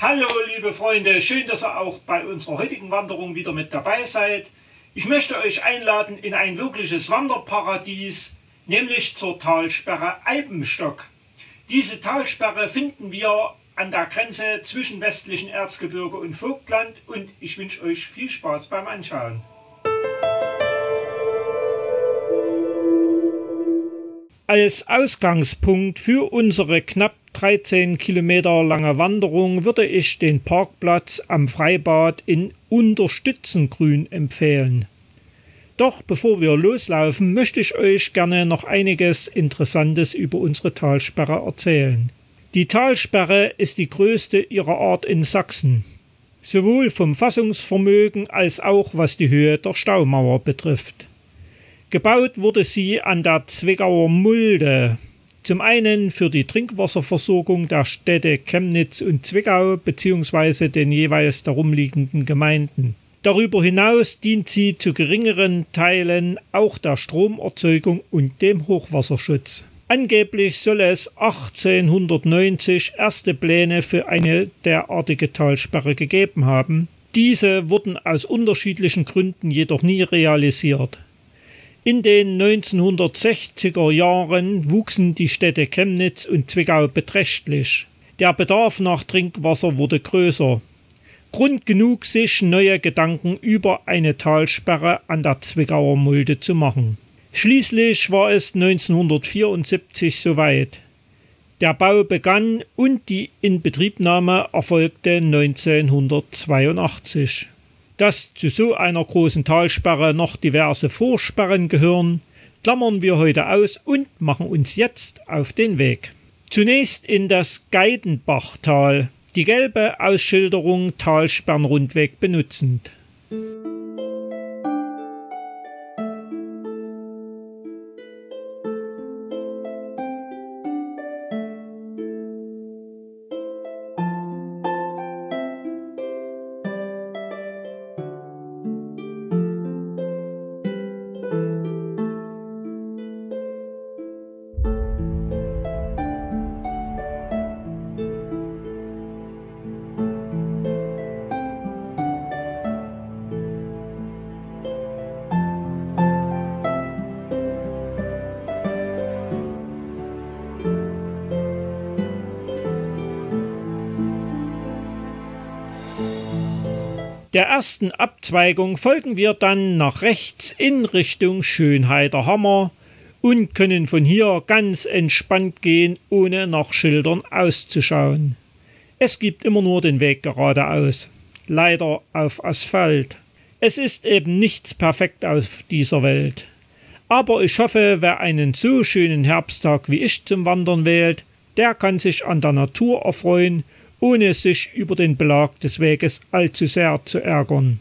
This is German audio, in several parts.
Hallo liebe Freunde, schön, dass ihr auch bei unserer heutigen Wanderung wieder mit dabei seid. Ich möchte euch einladen in ein wirkliches Wanderparadies, nämlich zur Talsperre Alpenstock. Diese Talsperre finden wir an der Grenze zwischen westlichen Erzgebirge und Vogtland und ich wünsche euch viel Spaß beim Anschauen. Als Ausgangspunkt für unsere knapp 13 Kilometer lange Wanderung würde ich den Parkplatz am Freibad in Unterstützengrün empfehlen. Doch bevor wir loslaufen, möchte ich euch gerne noch einiges Interessantes über unsere Talsperre erzählen. Die Talsperre ist die größte ihrer Art in Sachsen, sowohl vom Fassungsvermögen als auch was die Höhe der Staumauer betrifft. Gebaut wurde sie an der Zwickauer Mulde, zum einen für die Trinkwasserversorgung der Städte Chemnitz und Zwickau bzw. den jeweils darumliegenden Gemeinden. Darüber hinaus dient sie zu geringeren Teilen auch der Stromerzeugung und dem Hochwasserschutz. Angeblich soll es 1890 erste Pläne für eine derartige Talsperre gegeben haben. Diese wurden aus unterschiedlichen Gründen jedoch nie realisiert. In den 1960er Jahren wuchsen die Städte Chemnitz und Zwickau beträchtlich. Der Bedarf nach Trinkwasser wurde größer. Grund genug, sich neue Gedanken über eine Talsperre an der Zwickauer Mulde zu machen. Schließlich war es 1974 soweit. Der Bau begann und die Inbetriebnahme erfolgte 1982. Dass zu so einer großen Talsperre noch diverse Vorsperren gehören, klammern wir heute aus und machen uns jetzt auf den Weg. Zunächst in das Geidenbachtal, die gelbe Ausschilderung Talsperrenrundweg benutzend. Der ersten Abzweigung folgen wir dann nach rechts in Richtung Schönheiter Hammer und können von hier ganz entspannt gehen, ohne nach Schildern auszuschauen. Es gibt immer nur den Weg geradeaus, leider auf Asphalt. Es ist eben nichts perfekt auf dieser Welt. Aber ich hoffe, wer einen so schönen Herbsttag wie ich zum Wandern wählt, der kann sich an der Natur erfreuen, ohne sich über den Belag des Weges allzu sehr zu ärgern.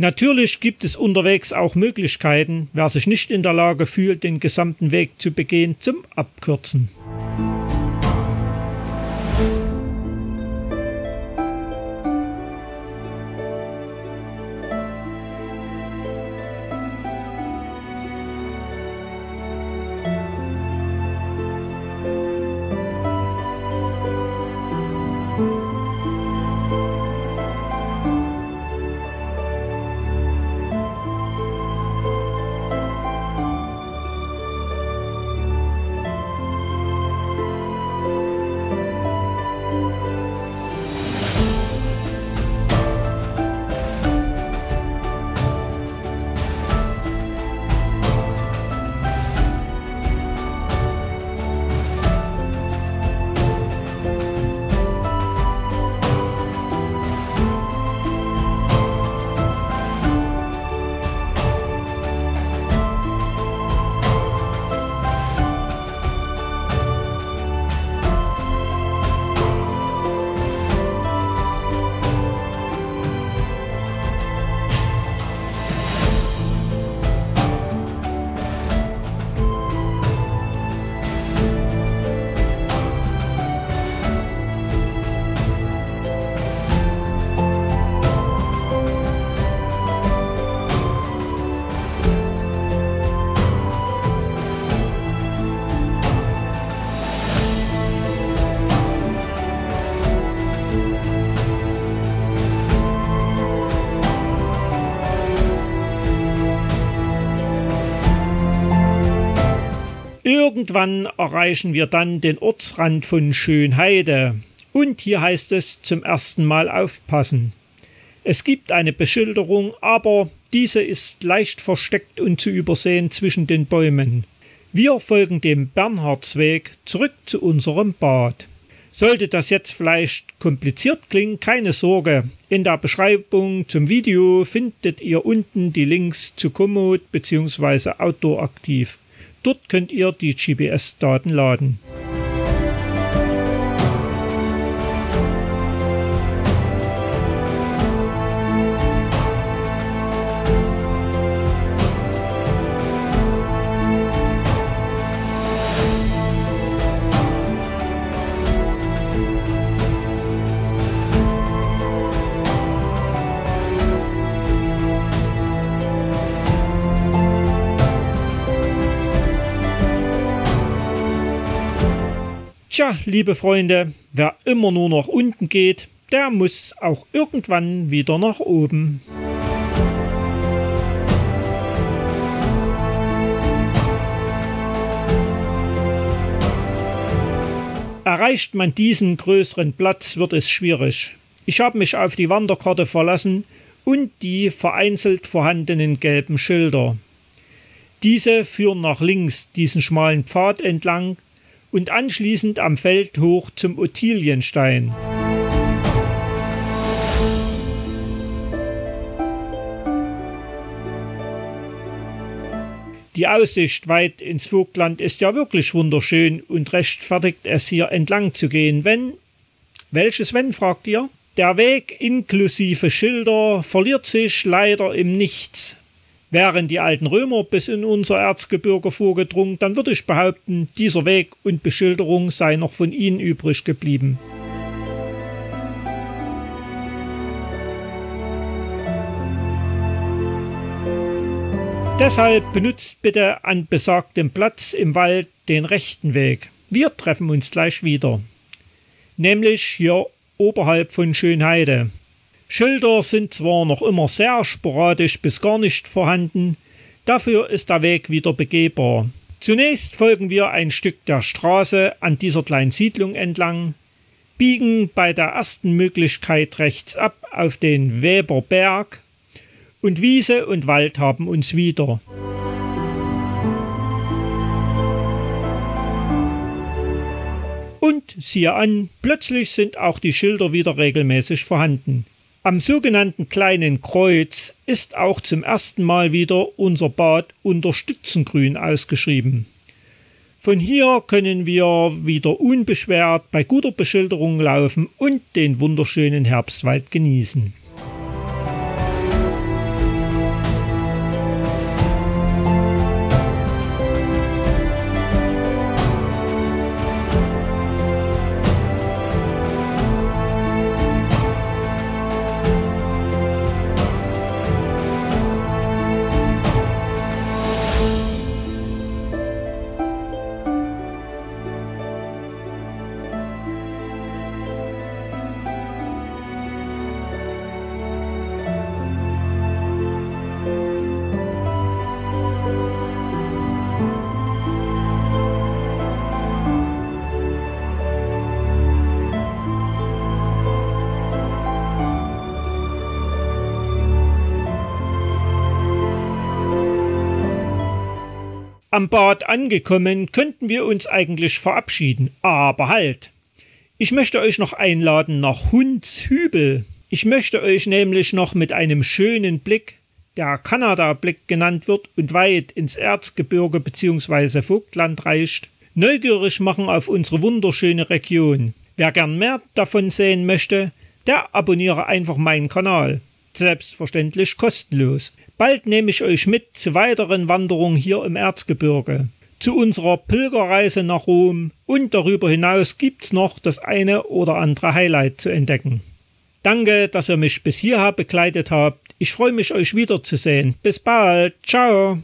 Natürlich gibt es unterwegs auch Möglichkeiten, wer sich nicht in der Lage fühlt, den gesamten Weg zu begehen, zum Abkürzen. Irgendwann erreichen wir dann den Ortsrand von Schönheide. Und hier heißt es zum ersten Mal aufpassen. Es gibt eine Beschilderung, aber diese ist leicht versteckt und zu übersehen zwischen den Bäumen. Wir folgen dem Bernhardsweg zurück zu unserem Bad. Sollte das jetzt vielleicht kompliziert klingen, keine Sorge. In der Beschreibung zum Video findet ihr unten die Links zu Komoot bzw. Outdoor Aktiv. Dort könnt ihr die GPS-Daten laden. Tja, liebe Freunde, wer immer nur nach unten geht, der muss auch irgendwann wieder nach oben. Erreicht man diesen größeren Platz, wird es schwierig. Ich habe mich auf die Wanderkarte verlassen und die vereinzelt vorhandenen gelben Schilder. Diese führen nach links diesen schmalen Pfad entlang und anschließend am Feld hoch zum Ottilienstein. Die Aussicht weit ins Vogtland ist ja wirklich wunderschön und rechtfertigt es hier entlang zu gehen, wenn... Welches wenn, fragt ihr? Der Weg inklusive Schilder verliert sich leider im Nichts. Wären die alten Römer bis in unser Erzgebirge vorgedrungen, dann würde ich behaupten, dieser Weg und Beschilderung sei noch von ihnen übrig geblieben. Deshalb benutzt bitte an besagtem Platz im Wald den rechten Weg. Wir treffen uns gleich wieder. Nämlich hier oberhalb von Schönheide. Schilder sind zwar noch immer sehr sporadisch bis gar nicht vorhanden, dafür ist der Weg wieder begehbar. Zunächst folgen wir ein Stück der Straße an dieser kleinen Siedlung entlang, biegen bei der ersten Möglichkeit rechts ab auf den Weberberg und Wiese und Wald haben uns wieder. Und siehe an, plötzlich sind auch die Schilder wieder regelmäßig vorhanden. Am sogenannten Kleinen Kreuz ist auch zum ersten Mal wieder unser Bad unter Stützengrün ausgeschrieben. Von hier können wir wieder unbeschwert bei guter Beschilderung laufen und den wunderschönen Herbstwald genießen. Am Bad angekommen, könnten wir uns eigentlich verabschieden, aber halt! Ich möchte euch noch einladen nach Hundshübel. Ich möchte euch nämlich noch mit einem schönen Blick, der Kanada-Blick genannt wird und weit ins Erzgebirge bzw. Vogtland reicht, neugierig machen auf unsere wunderschöne Region. Wer gern mehr davon sehen möchte, der abonniere einfach meinen Kanal. Selbstverständlich kostenlos. Bald nehme ich euch mit zu weiteren Wanderungen hier im Erzgebirge, zu unserer Pilgerreise nach Rom und darüber hinaus gibt's noch das eine oder andere Highlight zu entdecken. Danke, dass ihr mich bis hierher begleitet habt. Ich freue mich, euch wiederzusehen. Bis bald. Ciao.